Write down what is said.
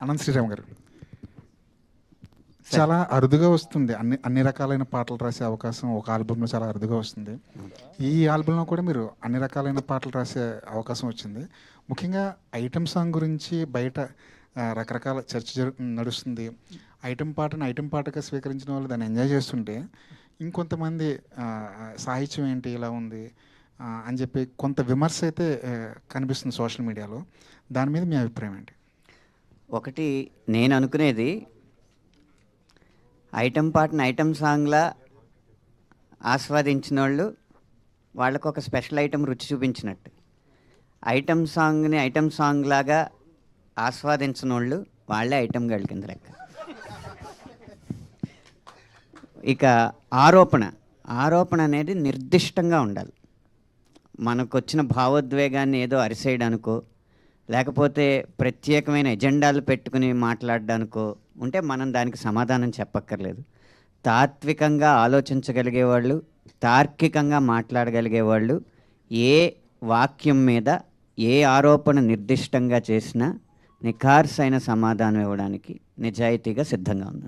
అనంత్ శ్రీరామ్ గారు చాలా అరుదుగా వస్తుంది. అన్ని అన్ని రకాలైన పాటలు రాసే అవకాశం ఒక ఆల్బమ్‌లో చాలా అరుదుగా వస్తుంది. ఈ ఆల్బమ్‌లో కూడా మీరు అన్ని రకాలైన పాటలు రాసే అవకాశం వచ్చింది. ముఖ్యంగా ఐటెమ్ సాంగ్ గురించి బయట రకరకాల చర్చ నడుస్తుంది. ఐటెమ్ పాటగా స్వీకరించిన వాళ్ళు దాన్ని ఎంజాయ్ చేస్తుంటే, ఇంకొంతమంది సాహిత్యం ఏంటి ఇలా ఉంది అని చెప్పి కొంత విమర్శ అయితే కనిపిస్తుంది సోషల్ మీడియాలో. దాని మీద మీ అభిప్రాయం ఏంటి? ఒకటి నేను అనుకునేది ఐటమ్ పాటను ఐటమ్ సాంగ్లా ఆస్వాదించిన వాళ్ళు వాళ్ళకు ఒక స్పెషల్ ఐటమ్ రుచి చూపించినట్టు, ఐటమ్ సాంగ్ని ఐటమ్ సాంగ్ లాగా ఆస్వాదించిన వాళ్ళు వాళ్ళే ఐటమ్ గర్ల్ కింద లెక్క. ఇక ఆరోపణ అనేది నిర్దిష్టంగా ఉండాలి. మనకు వచ్చిన భావోద్వేగాన్ని ఏదో అరిసేయడానికో, లేకపోతే ప్రత్యేకమైన ఎజెండాలు పెట్టుకుని మాట్లాడడానికో ఉంటే మనం దానికి సమాధానం చెప్పక్కర్లేదు. తాత్వికంగా ఆలోచించగలిగేవాళ్ళు, తార్కికంగా మాట్లాడగలిగేవాళ్ళు ఏ వాక్యం మీద ఏ ఆరోపణ నిర్దిష్టంగా చేసినా నిఖార్సైన సమాధానం ఇవ్వడానికి నిజాయితీగా సిద్ధంగా ఉన్నాను.